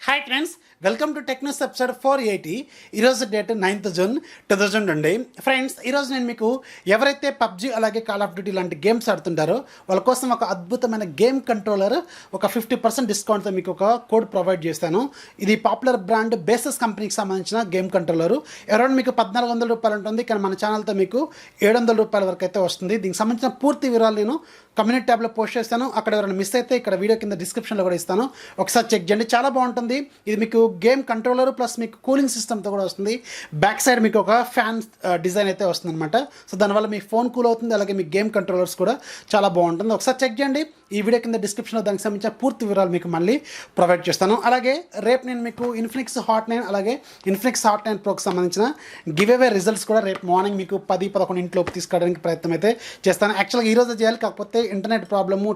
Hi friends, welcome to Technos episode 480. ఈరోజు date 9th June 2020. Friends, ఈరోజు నేను మీకు ఎవరైతే పబ్జీ అలాగే కాల్ ఆఫ్ డ్యూటీ లాంటి గేమ్స్ ఆడుతుంటారో వాళ్ళ కోసం ఒక అద్భుతమైన గేమ్ కంట్రోలర్ ఒక 50% డిస్కౌంట్తో మీకు ఒక కోడ్ ప్రొవైడ్ చేస్తాను. ఇది పాపులర్ బ్రాండ్ బేసెస్ కంపెనీకి సంబంధించిన గేమ్ కంట్రోలర్. అరౌండ్ మీకు 1400 రూపాయలు ఉంటుంది, కానీ మన ఛానల్తో మీకు 700 రూపాయల వరకు అయితే వస్తుంది. దీనికి సంబంధించిన పూర్తి వివరాలు నేను కమ్యూనిటీ ట్యాబ్లో పోస్ట్ చేస్తాను. అక్కడ ఎవరైనా మిస్ అయితే ఇక్కడ వీడియో కింద డిస్క్రిప్షన్లో కూడా ఇస్తాను, ఒకసారి చెక్ చేయండి. చాలా బాగుంటుంది. ఇది మీకు గేమ్ కంట్రోలర్ ప్లస్ మీకు కూలింగ్ సిస్టమ్తో కూడా వస్తుంది. బ్యాక్ సైడ్ మీకు ఒక ఫ్యాన్ డిజైన్ అయితే వస్తుంది అనమాట. సో దానివల్ల మీ ఫోన్ కూల్ అవుతుంది, అలాగే మీ గేమ్ కంట్రోలర్స్ కూడా చాలా బాగుంటుంది. ఒకసారి చెక్ చేయండి. ఈ వీడియో కింద డిస్క్రిప్షన్లో దానికి సంబంధించిన పూర్తి వివరాలు మీకు మళ్ళీ ప్రొవైడ్ చేస్తాను. అలాగే రేపు నేను మీకు ఇన్ఫినిక్స్ హాట్ 9 అలాగే ఇన్ఫినిక్స్ హాట్ 9 ప్రోకి సంబంధించిన గివ్ అవే రిజల్ట్స్ కూడా రేపు మార్నింగ్ మీకు 10-11 ఇంట్లోపు తీసుకోవడానికి ప్రయత్నం అయితే చేస్తాను. యాక్చువల్గా ఈరోజు చేయాలి, కాకపోతే ఇంటర్నెట్ ప్రాబ్లము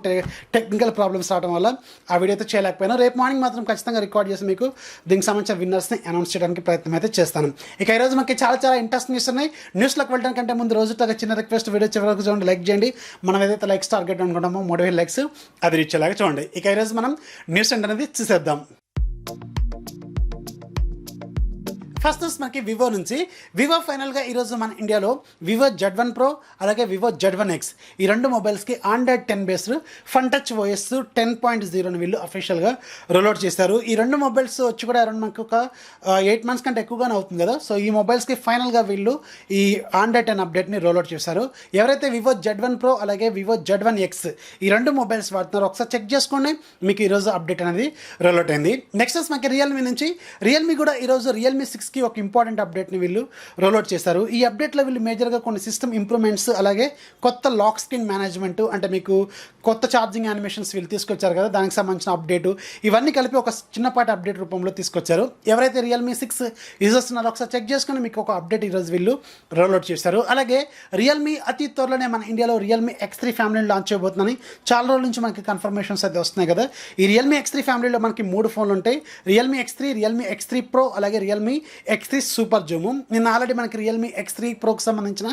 టెక్నికల్ ప్రాబ్లమ్స్ రావడం వల్ల ఆ వీడియో అయితే చేయలేకపోయాను. రేపు మార్నింగ్ మాత్రం ఖచ్చితంగా రికార్డ్ చేసి మీకు దీనికి సంబంధించిన విన్నర్స్ని అనౌన్స్ చేయడానికి ప్రయత్నం అయితే చేస్తాను. ఇక ఈరోజు మనకి చాలా ఇంట్రెస్టింగ్ న్యూస్ ఉన్నాయి. న్యూస్లోకి వెళ్ళడానికంటే ముందు రోజు చిన్న రిక్వెస్ట్, వీడియో చివరి వరకు చూడండి, లైక్ చేయండి. మనం ఏదైతే లైక్స్ టార్గెట్ అనుకుంటామో 3000 లైక్స్ అది రీచ్ అయ్యేలాగా చూడండి. ఇక ఈరోజు మనం న్యూస్ అనేది చూసేద్దాం. ఫస్ట్ మనకి వివో నుంచి వివో ఫైనల్గా ఈరోజు మన ఇండియాలో వివో Z1 Pro అలాగే వివో Z1 X ఈ రెండు మొబైల్స్కి android 10 based fun touch OS 10.0ని వీళ్ళు అఫీషియల్గా రోల్అవుట్ చేశారు. ఈ రెండు మొబైల్స్ వచ్చి కూడా అరౌండ్ మనకు ఒక 8 months కంటే ఎక్కువగానే అవుతుంది కదా. సో ఈ మొబైల్స్కి ఫైనల్గా వీళ్ళు ఈ ఆండ్రాయిడ్ 10 అప్డేట్ని రోల్అవుట్ చేశారు. ఎవరైతే వివో Z1 Pro అలాగే వివో Z1 X ఈ రెండు మొబైల్స్ వాడుతున్నారో ఒకసారి చెక్ చేసుకోండి, మీకు ఈరోజు అప్డేట్ అనేది రోల్అవుట్ అయింది. నెక్స్ట్ మనకి రియల్మీ నుంచి రియల్మీ కూడా ఈరోజు రియల్మీ 6కి ఒక ఇంపార్టెంట్ అప్డేట్ని వీళ్ళు రోల్అవుట్ చేశారు. ఈ అప్డేట్లో వీళ్ళు మేజర్గా కొన్ని సిస్టమ్ ఇంప్రూవ్మెంట్స్ అలాగే కొత్త లాక్ స్క్రీన్ మేనేజ్మెంట్, అంటే మీకు కొత్త ఛార్జింగ్ యానిమేషన్స్ వీళ్ళు తీసుకొచ్చారు కదా, దానికి సంబంధించిన అప్డేటు ఇవన్నీ కలిపి ఒక చిన్నపాటి అప్డేట్ రూపంలో తీసుకొచ్చారు. ఎవరైతే రియల్మీ 6 యూజర్స్ ఉన్నారో ఒకసారి చెక్ చేసుకుని మీకు ఒక అప్డేట్ ఈరోజు వీళ్ళు రోల్అవుట్ చేశారు. అలాగే రియల్మీ అతి త్వరలోనే మన ఇండియాలో రియల్మీ X3 ఫ్యామిలీని లాంచ్ చేయబోతుందని చాలా రోజుల నుంచి మనకి కన్ఫర్మేషన్స్ అయితే వస్తున్నాయి కదా. ఈ రియల్మీ X3 ఫ్యామిలీలో మనకి 3 ఫోన్లు ఉంటాయి. Realme X3, Realme X3 Pro అలాగే రియల్మీ X3 సూపర్ జూమ్. నిన్న ఆల్రెడీ మనకి రియల్మీ X3 Proకి సంబంధించిన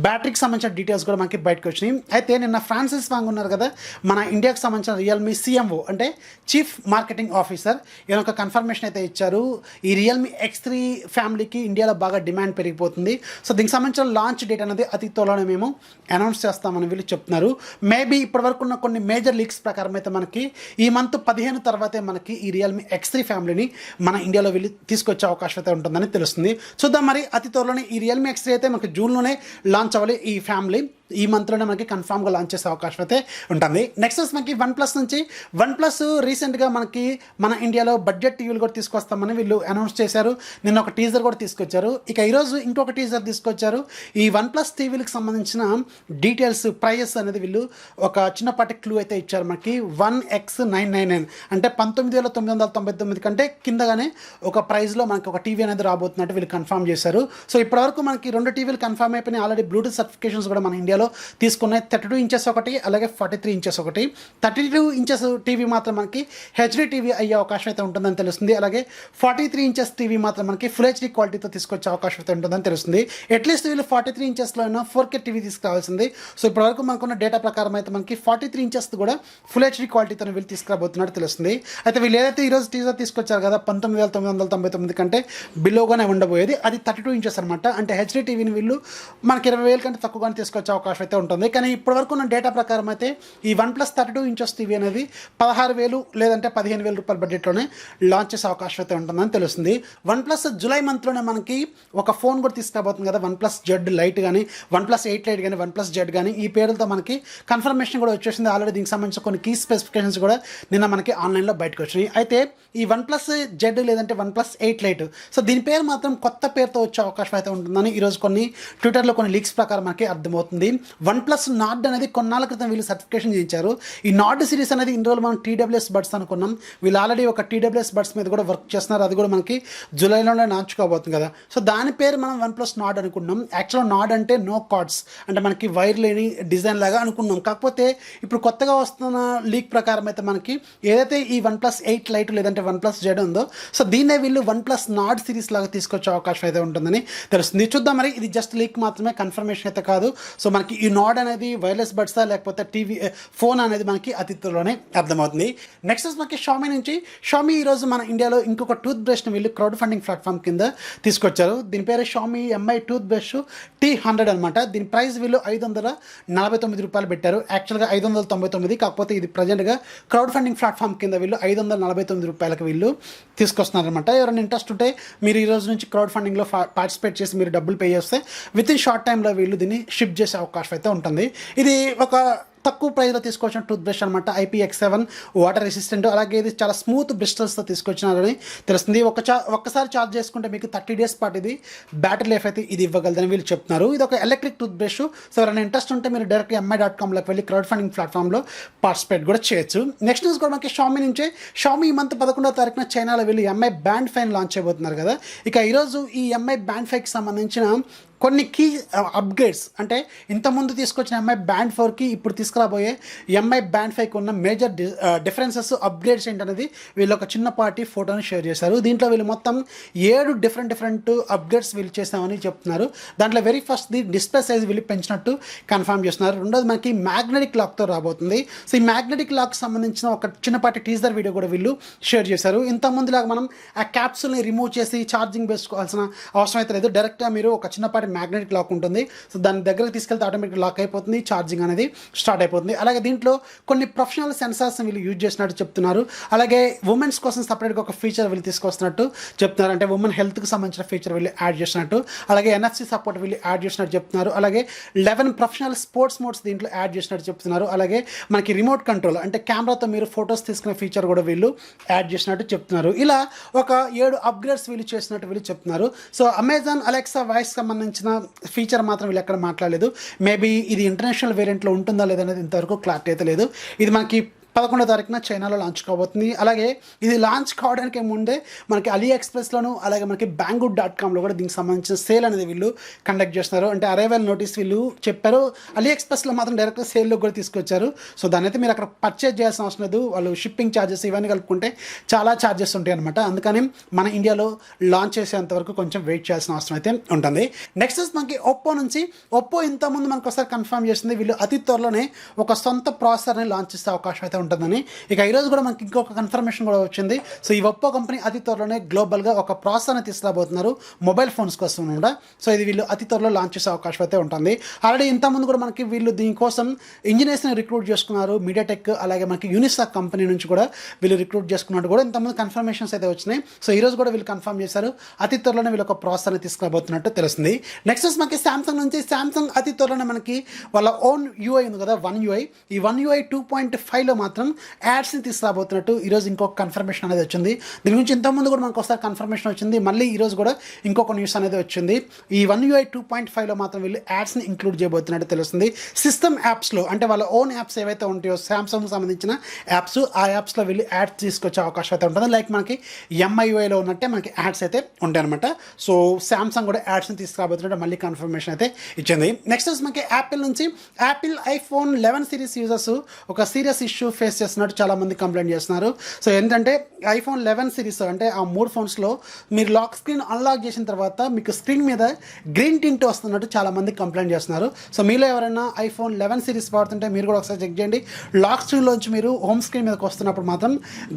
బ్యాటరీకి సంబంధించిన డీటెయిల్స్ కూడా మనకి బయటకు వచ్చినాయి. అయితే నిన్న ఫ్రాన్సిస్ వాంగ్ ఉన్నారు కదా, మన ఇండియాకి సంబంధించిన రియల్మీ CMO అంటే చీఫ్ మార్కెటింగ్ ఆఫీసర్, ఈయన ఒక కన్ఫర్మేషన్ అయితే ఇచ్చారు. ఈ రియల్మీ X3 ఫ్యామిలీకి ఇండియాలో బాగా డిమాండ్ పెరిగిపోతుంది. సో దీనికి సంబంధించిన లాంచ్ డేట్ అనేది అతి త్వరలోనే మేము అనౌన్స్ చేస్తామని వీళ్ళు చెప్తున్నారు. మేబీ ఇప్పటివరకు ఉన్న కొన్ని మేజర్ లీక్స్ ప్రకారం అయితే మనకి ఈ మంత్ 15 తర్వాతే మనకి ఈ రియల్మీ X3 ఫ్యామిలీని మన ఇండియాలో వీళ్ళు తీసుకొచ్చే అవకాశం అయితే ఉంటుందని తెలుస్తుంది. చూద్దాం, మరి అతి త్వరలోనే ఈ రియల్మీ X3 అయితే మనకి జూన్లోనే లాంచ్ అవ్వాలి. ఈ ఫ్యామిలీ ఈ మంత్లోనే మనకి కన్ఫామ్గా లాంచ్ చేసే అవకాశం అయితే ఉంటుంది. నెక్స్ట్ మనకి OnePlus నుంచి OnePlus రీసెంట్గా మనకి మన ఇండియాలో బడ్జెట్ టీవీలు కూడా తీసుకొస్తామని వీళ్ళు అనౌన్స్ చేశారు. నిన్న ఒక టీజర్ కూడా తీసుకొచ్చారు. ఇక ఈరోజు ఇంకొక టీజర్ తీసుకొచ్చారు. ఈ OnePlus టీవీలకు సంబంధించిన డీటెయిల్స్, ప్రైజెస్ అనేది వీళ్ళు ఒక చిన్నపాటి క్లూ అయితే ఇచ్చారు. మనకి 1X999 అంటే 19,999 కంటే కిందగానే ఒక ప్రైజ్లో మనకి ఒక టీవీ అనేది రాబోతున్నట్టు వీళ్ళు కన్ఫర్మ్ చేశారు. సో ఇప్పటివరకు మనకి 2 టీవీలు కన్ఫర్మ్ అయిపోయినాయి. ఆల్రెడీ బ్లూటూత్ సర్టిఫికేషన్స్ కూడా మన ఇండియాలో తీసుకున్నాయి. 32 ఇంచెస్ ఒకటి అలాగే 43 ఇంచెస్ ఒకటి. 32 ఇంచెస్ టీవీ మాత్రం మనకి HD టీవీ అయ్యే అవకాశం అయితే ఉంటుందని తెలుస్తుంది. అలాగే 43 ఇంచెస్ టీవీ మాత్రం మనకి ఫుల్ HD క్వాలిటీతో తీసుకొచ్చే అవకాశం అయితే ఉంటుందని తెలుస్తుంది. అట్లీస్ట్ వీళ్ళు 43 ఇంచెస్లో అయినా 4K టీవీ తీసుకురావాల్సింది. సో ఇప్పటివరకు మనకున్న డేటా ప్రకారం అయితే మనకి 43 ఇంచెస్ కూడా ఫుల్ HD క్వాలిటీతో వీళ్ళు తీసుకురాబోతున్నట్టు తెలుస్తుంది. అయితే వీళ్ళు ఏదైతే ఈరోజు టీజర్ తీసుకొచ్చారు కదా, 19,999 కంటే బిలోగానే ఉండబోయేది, అది 32 ఇంచెస్ అనమాట. అంటే HD టీవీని వీళ్ళు మనకి 20,000 కంటే తక్కువగానే తీసుకొచ్చే అవకాశం అయితే ఉంటుంది. కానీ ఇప్పటివరకు ఉన్న డేటా ప్రకారం అయితే ఈ OnePlus 32 ఇంచెస్ టీవీ అనేది 16,000 లేదంటే 15,000 రూపాయల బడ్జెట్లోనే లాంచ్ చేసే అవకాశం అయితే ఉంటుందని తెలుస్తుంది. OnePlus జూలై మంత్లోనే మనకి ఒక ఫోన్ కూడా తీసుకురాబోతుంది కదా, OnePlus Z Lite కానీ OnePlus 8 Lite కానీ OnePlus Z కానీ ఈ పేరులతో మనకి కన్ఫర్మేషన్ కూడా వచ్చేసింది. ఆల్రెడీ దీనికి సంబంధించిన కొన్ని కీ స్పెసిఫికేషన్స్ కూడా నిన్న మనకి ఆన్లైన్లో బయటకు వచ్చినాయి. అయితే ఈ OnePlus Z లేదంటే OnePlus 8 Lite, సో దీని పేరు మాత్రం కొత్త పేరుతో వచ్చే అవకాశం అయితే ఉంటుందని ఈరోజు కొన్ని ట్విట్టర్లో కొన్ని లీక్స్ ప్రకారం మనకి అర్థమవుతుంది. OnePlus Nord అనేది కొన్నాళ్ళ క్రితం వీళ్ళు సర్టిఫికేషన్ చేయించారు. ఈ Nord సిరీస్ అనేది ఇన్ని రోజులు మనం TWS బడ్స్ అనుకున్నాం. వీళ్ళు ఆల్రెడీ ఒక TWS బడ్స్ మీద కూడా వర్క్ చేస్తున్నారు. అది కూడా మనకి జూలైలోనే లాంచ్ కాబోతుంది కదా. సో దాని పేరు మనం OnePlus Nord అనుకున్నాం. యాక్చువల్గా Nord అంటే నో కార్డ్స్, అంటే మనకి వైర్ లేని డిజైన్ లాగా అనుకున్నాం. కాకపోతే ఇప్పుడు కొత్తగా వస్తున్న లీక్ ప్రకారం అయితే మనకి ఏదైతే ఈ OnePlus 8 Lite లేదంటే OnePlus Z ఉందో, సో దీన్నే వీళ్ళు OnePlus Nord సిరీస్ లాగా తీసుకొచ్చే అవకాశం అయితే ఉంటుందని తెలుస్తుంది. చూద్దాం, మరి ఇది జస్ట్ లీక్ మాత్రమే, కన్ఫర్మేషన్ అయితే కాదు. సో మన మనకి ఈ నాడ్ అనేది వైర్లెస్ బడ్సా లేకపోతే టీవీ ఫోన్ అనేది మనకి అతి త్వరలోనే అర్థమవుతుంది. నెక్స్ట్ మనకి షామీ నుంచి షామీ ఈరోజు మన ఇండియాలో ఇంకొక టూత్ బ్రష్ని వీళ్ళు క్రౌడ్ ఫండింగ్ ప్లాట్ఫామ్ కింద తీసుకొచ్చారు. దీని పేరు Xiaomi MI tooth brush T100 అనమాట. దీని ప్రైస్ వీళ్ళు $549 పెట్టారు. యాక్చువల్గా 599, కాకపోతే ఇది ప్రజెంట్గా క్రౌడ్ ఫండింగ్ ప్లాట్ఫామ్ కింద వీళ్ళు $549 వీళ్ళు తీసుకొస్తున్నారనమాట. ఎవరైనా ఇంట్రెస్ట్ ఉంటే మీరు ఈ రోజు నుంచి క్రౌడ్ ఫండింగ్లో పార్టిసిపేట్ చేసి మీరు డబ్బులు పే చేస్తే విత్ ఇన్ షార్ట్ టైంలో వీళ్ళు దీన్ని షిప్ చేసే అవకాశం అయితే ఉంటుంది. ఇది ఒక తక్కువ ప్రైస్లో తీసుకొచ్చిన టూత్ బ్రష్ అనమాట. IPX7 వాటర్ రెసిస్టెంట్, అలాగే ఇది చాలా స్మూత్ బ్రిస్టల్స్తో తీసుకొచ్చినారని తెలుస్తుంది. ఒక్కసారి ఛార్జ్ చేసుకుంటే మీకు 30 డేస్ పాటు ఇది బ్యాటరీ లైఫ్ అయితే ఇది ఇవ్వగలదని వీళ్ళు చెప్తున్నారు. ఇది ఒక ఎలక్ట్రిక్ టూత్ బ్రష్. సో ఎవరైనా ఇంట్రెస్ట్ ఉంటే మీరు డైరెక్ట్ mi.com వెళ్ళి క్రౌడ్ ఫండింగ్ ప్లాట్ఫామ్లో పార్టిసిపేట్ కూడా చేయొచ్చు. నెక్స్ట్ న్యూస్ కూడా మనకి షామీ నుంచే. షామీ ఈ మంత్ 11వ తారీఖున చైనాలో వీళ్ళు MI బ్యాండ్ 5 లాంచ్ చేయబోతున్నారు కదా. ఇక ఈరోజు ఈ MI బ్యాండ్ 5కి సంబంధించిన కొన్ని కీ అప్గ్రేడ్స్, అంటే ఇంతకుముందు తీసుకొచ్చిన MI బ్యాండ్ 4కి ఇప్పుడు తీసుకురాబోయే MI బ్యాండ్ 5కి ఉన్న మేజర్ డిఫరెన్సెస్, అప్గ్రేడ్స్ ఏంటనేది వీళ్ళు ఒక చిన్నపాటి ఫోటోని షేర్ చేశారు. దీంట్లో వీళ్ళు మొత్తం 7 డిఫరెంట్ అప్గ్రేడ్స్ వీళ్ళు చేసామని చెప్తున్నారు. దాంట్లో వెరీ ఫస్ట్ది డిస్ప్లే సైజ్ వీళ్ళు పెంచినట్టు కన్ఫర్మ్ చేస్తున్నారు. రెండోది మనకి మ్యాగ్నెటిక్ లాక్తో రాబోతుంది. సో ఈ మ్యాగ్నెటిక్ లాక్ సంబంధించిన ఒక చిన్నపాటి టీజర్ వీడియో కూడా వీళ్ళు షేర్ చేశారు. ఇంతకుముందులాగా మనం ఆ క్యాప్సూల్ని రిమూవ్ చేసి ఛార్జింగ్ వేసుకోవాల్సిన అవసరం అయితే లేదు. డైరెక్ట్గా మీరు ఒక చిన్నపాటి మ్యాగ్నెటిక్ లాక్ ఉంటుంది. సో దాని దగ్గరకు తీసుకెళ్తే ఆటోమేటిక్ లాక్ అయిపోతుంది, ఛార్జింగ్ అనేది స్టార్ట్ అయిపోతుంది. అలాగే దీంట్లో కొన్ని ప్రొఫెషనల్ సెన్సార్స్ వీళ్ళు యూజ్ చేసినట్టు చెప్తున్నారు. అలాగే ఉమెన్స్ కోసం సపరేట్గా ఒక ఫీచర్ వీళ్ళు తీసుకొస్తున్నట్టు చెప్తున్నారు. అంటే ఉమెన్ హెల్త్కి సంబంధించిన ఫీచర్ వీళ్ళు యాడ్ చేసినట్టు, అలాగే NFC సపోర్ట్ వీళ్ళు యాడ్ చేసినట్టు చెప్తున్నారు. అలాగే 11 ప్రొఫెషనల్ స్పోర్ట్స్ మోడ్స్ దీంట్లో యాడ్ చేసినట్టు చెప్తున్నారు. అలాగే మనకి రిమోట్ కంట్రోల్, అంటే కెమెరాతో మీరు ఫొటోస్ తీసుకునే ఫీచర్ కూడా వీళ్ళు యాడ్ చేసినట్టు చెప్తున్నారు. ఇలా ఒక 7 అప్గ్రేడ్స్ వీళ్ళు చేసినట్టు వీళ్ళు చెప్తున్నారు. సో అమెజాన్ అలెక్సా వాయిస్ సంబంధించిన ఫీచర్ మాత్రం వీళ్ళు ఎక్కడ మాట్లాడలేదు. మేబీ ఇది ఇంటర్నేషనల్ వేరియంట్లో ఉంటుందా లేదనేది ఇంతవరకు క్లారిటీ అయితే లేదు. ఇది మనకి 11వ తారీఖున చైనాలో లాంచ్ కాబోతుంది. అలాగే ఇది లాంచ్ కావడానికి ముందే మనకి AliExpressలోను అలాగే మనకి Banggood.comలో కూడా దీనికి సంబంధించిన సేల్ అనేది వీళ్ళు కండక్ట్ చేస్తున్నారు. అంటే అరైవల్ నోటీస్ వీళ్ళు చెప్పారు. AliExpressలో మాత్రం డైరెక్ట్గా సేల్లో కూడా తీసుకొచ్చారు. సో దాని అయితే మీరు అక్కడ పర్చేజ్ చేయాల్సిన అవసరం లేదు. వాళ్ళు షిప్పింగ్ ఛార్జెస్ ఇవన్నీ కలుపుకుంటే చాలా ఛార్జెస్ ఉంటాయి అనమాట. అందుకని మన ఇండియాలో లాంచ్ చేసేంత వరకు కొంచెం వెయిట్ చేయాల్సిన అవసరం అయితే ఉంటుంది. నెక్స్ట్ మనకి ఒప్పో నుంచి. ఒప్పో ఇంతకుముందు మనకు ఒకసారి కన్ఫర్మ్ చేసింది వీళ్ళు అతి త్వరలోనే ఒక సొంత ప్రాసెసర్ని లాంచ్ చేసే అవకాశం అయితే ఉంటుందని. ఇక ఈరోజు కూడా మనకి ఇంకొక కన్ఫర్మేషన్ కూడా వచ్చింది. సో ఈ ఒప్పో కంపెనీ అతి త్వరలోనే గ్లోబల్గా ఒక ప్రాసెసర్ని తీసుకురాబోతున్నారు మొబైల్ ఫోన్స్ కోసం కూడా. సో ఇది వీళ్ళు అతి త్వరలో లాంచ్ చేసే అవకాశం అయితే ఉంటుంది. ఆల్రెడీ ఇంతకుముందు కూడా మనకి వీళ్ళు దీనికోసం ఇంజనీర్స్ని రిక్రూట్ చేసుకున్నారు. మీడియాటెక్ అలాగే మనకి యూనిసాక్ కంపెనీ నుంచి కూడా వీళ్ళు రిక్రూట్ చేసుకున్నట్టు కూడా ఇంతకుముందు కన్ఫర్మేషన్స్ అయితే వచ్చినాయి. సో ఈరోజు కూడా వీళ్ళు కన్ఫర్మ్ చేశారు అతి త్వరలోనే వీళ్ళు ఒక ప్రాసెసర్ని తీసుకురాబోతున్నట్టు తెలుస్తుంది. నెక్స్ట్ మనకి సామ్సంగ్ నుంచి. సామ్సంగ్ అతి త్వరలోనే మనకి వాళ్ళ ఓన్ UI ఉంది కదా, One UI. ఈ One UI 2.5లో మాత్రం యాడ్స్ని తీసుకురాబోతున్నట్టు ఈరోజు ఇంకొక కన్ఫర్మేషన్ అనేది వచ్చింది. దీని గురించి ఇంతకుముందు కూడా మనకు ఒకసారి కన్ఫర్మేషన్ వచ్చింది. మళ్ళీ ఈరోజు కూడా ఇంకొక న్యూస్ అనేది వచ్చింది. ఈ One UI 2.5లో మాత్రం వీళ్ళు యాడ్స్ని ఇంక్లూడ్ చేయబోతున్నట్టు తెలుస్తుంది. సిస్టమ్ యాప్స్లో, అంటే వాళ్ళ ఓన్ యాప్స్ ఏవైతే ఉంటాయో సామ్సంగ్ సంబంధించిన యాప్స్, ఆ యాప్స్లో వీళ్ళు యాడ్స్ తీసుకొచ్చే అవకాశం అయితే ఉంటుంది. లైక్ మనకి MIUIలో ఉన్నట్టే మనకి యాడ్స్ అయితే ఉంటాయి అనమాట. సో సామ్సంగ్ కూడా యాడ్స్ని తీసుకురాబోతున్నట్టు మళ్ళీ కన్ఫర్మేషన్ అయితే ఇచ్చింది. నెక్స్ట్ మనకి యాపిల్ నుంచి. యాపిల్ iPhone 11 సిరీస్ యూజర్స్ ఒక సీరియస్ ఇష్యూ ఫేస్ చేస్తున్నట్టు చాలామంది కంప్లైంట్ చేస్తున్నారు. సో ఏంటంటే iPhone 11 సిరీస్ అంటే ఆ 3 ఫోన్స్లో మీరు లాక్ స్క్రీన్ అన్లాక్ చేసిన తర్వాత మీకు స్క్రీన్ మీద గ్రీన్ టింట్ వస్తున్నట్టు చాలామంది కంప్లైంట్ చేస్తున్నారు. సో మీలో ఎవరైనా iPhone 11 సిరీస్ వాడుతుంటే మీరు కూడా ఒకసారి చెక్ చేయండి. లాక్ స్క్రీన్లోంచి మీరు హోమ్ స్క్రీన్ మీదకి వస్తున్నప్పుడు మాత్రం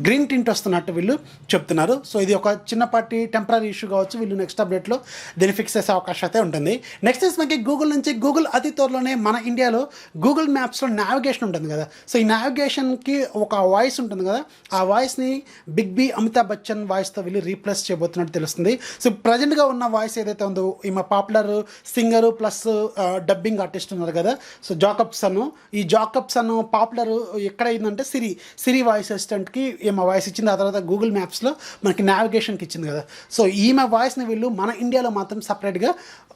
గ్రీన్ టింట్ వస్తున్నట్టు వీళ్ళు చెప్తున్నారు. సో ఇది ఒక చిన్నపాటి టెంపరీ ఇష్యూ కావచ్చు. వీళ్ళు నెక్స్ట్ అప్డేట్లో దీన్ని ఫిక్స్ చేసే అవకాశం అయితే ఉంటుంది. నెక్స్ట్ మనకి గూగుల్ నుంచి. గూగుల్ అతి త్వరలోనే మన ఇండియాలో గూగుల్ మ్యాప్స్లో నావిగేషన్ ఉంటుంది కదా. సో ఈ నావిగేషన్కి ఒక వాయిస్ ఉంటుంది కదా, ఆ వాయిస్ని బిగ్ బి అమితాబ్ బచ్చన్ వాయిస్తో వీళ్ళు రీప్లేస్ చేయబోతున్నట్టు తెలుస్తుంది. సో ప్రజెంట్గా ఉన్న వాయిస్ ఏదైతే ఉందో ఈమె popular singer plus dubbing artist ఉన్నారు కదా, సో జాకబ్సన్. ఈ జాకబ్సన్ పాపులర్ ఎక్కడ అయిందంటే సిరి వాయిస్ అసిస్టెంట్కి ఈమె వాయిస్ ఇచ్చింది. ఆ తర్వాత గూగుల్ మ్యాప్స్లో మనకి నావిగేషన్కి ఇచ్చింది కదా. సో ఈమె వాయిస్ని వీళ్ళు మన ఇండియాలో మాత్రం సపరేట్గా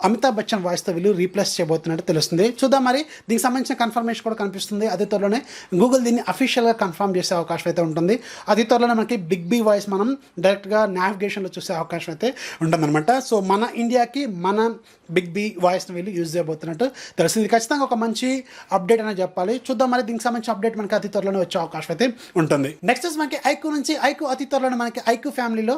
అమితాబ్ బచ్చన్ వాయిస్తో వీళ్ళు రీప్లేస్ చేయబోతున్నట్టు తెలుస్తుంది. చూద్దాం మరి దీనికి సంబంధించిన కన్ఫర్మేషన్ కూడా కనిపిస్తుంది. అదే త్వరలోనే గూగుల్ దీన్ని అఫీషియల్ అఫీషియల్గా కన్ఫర్మ్ చేసే అవకాశం అయితే ఉంటుంది. అతి త్వరలో మనకి బిగ్ బి వాయిస్ మనం డైరెక్ట్గా నావిగేషన్లో చూసే అవకాశం అయితే ఉంటుందన్నమాట. సో మన ఇండియాకి మన బిగ్ బి వాయిస్ని వీళ్ళు యూజ్ చేయబోతున్నట్టు తెలిసింది. ఖచ్చితంగా ఒక మంచి అప్డేట్ అనేది చెప్పాలి. చూద్దాం మరి దీనికి సంబంధించిన అప్డేట్ మనకి అతి త్వరలోనే వచ్చే అవకాశం అయితే ఉంటుంది. నెక్స్ట్ మనకి ఐక్యూ నుంచి ఐక్యూ అతి త్వరలోనే మనకి ఐక్యూ ఫ్యామిలీలో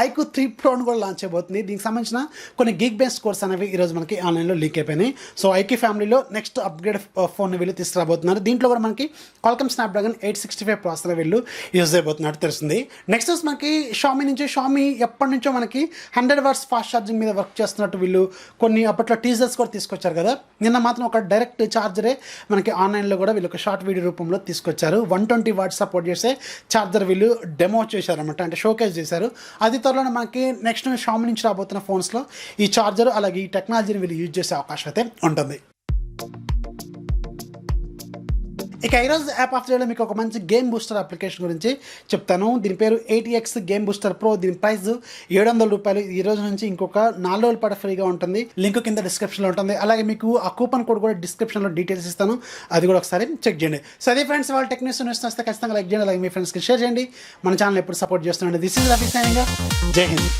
ఐక్యూ 3 ప్రోని కూడా లాంచ్ అయిపోతుంది. దీనికి సంబంధించిన కొన్ని గీక్ బేస్డ్ కోర్స్ అనేవి ఈరోజు మనకి ఆన్లైన్లో లీక్ అయిపోయినాయి. సో ఐక్యూ ఫ్యామిలీలో నెక్స్ట్ అప్గ్రేడ్ ఫోన్ని వీళ్ళు తీసుకురాబోతున్నారు. దీంట్లో కూడా మనకి క్వాల్కమ్ స్నాప్డ్రాగన్ 865 ప్రాసెసర్ వీళ్ళు యూజ్ అయిపోతున్నట్టు తెలిసింది. నెక్స్ట్ మనకి షామీ నుంచి షామీ ఎప్పటి నుంచో మనకి 100 వాట్స్ ఫాస్ట్ ఛార్జింగ్ మీద వర్క్ చేస్తున్నట్టు వీళ్ళు కొన్ని అప్పట్లో టీజర్స్ కూడా తీసుకొచ్చారు కదా. నిన్న మాత్రం ఒక డైరెక్ట్ ఛార్జరే మనకి ఆన్లైన్లో కూడా వీళ్ళు ఒక షార్ట్ వీడియో రూపంలో తీసుకొచ్చారు. 120 వాట్స్ సపోర్ట్ చేసే ఛార్జర్ వీళ్ళు డెమో చేశారన్నమాట, అంటే షోకేస్ చేశారు. అది త్వరలో మనకి నెక్స్ట్ షామీ నుంచి రాబోతున్న ఫోన్స్లో ఈ ఛార్జర్ అలాగే ఈ టెక్నాలజీని వీళ్ళు యూజ్ చేసే అవకాశం అయితే ఉంటుంది. ఇక ఈరోజు యాప్ ఆఫ్ డేలో మీకు ఒక మంచి గేమ్ బూస్టర్ అప్లికేషన్ గురించి చెప్తాను. దీని పేరు ATX గేమ్ బూస్టర్ ప్రో. దీని ప్రైస్ $700. ఈ రోజు నుంచి ఇంకొక 4 రోజుల పాటు ఫ్రీగా ఉంటుంది. లింక్ కింద డిస్క్రిప్షన్లో ఉంటుంది. అలాగే మీకు ఆ కూపన్ కోడ్ కూడా డిస్క్రిప్షన్లో డీటెయిల్స్ ఇస్తాను, అది కూడా ఒకసారి చెక్ చేయండి. సో అదే ఫ్రెండ్స్, వాళ్ళ టెక్నిక్స్ వస్తే ఖచ్చితంగా లైక్ చేయండి, అలాగే మీ ఫ్రెండ్స్కి షేర్ చేయండి. మన ఛానల్ ఎప్పుడు సపోర్ట్ చేస్తున్నాండి. This is Rafi signing. Jai Hind.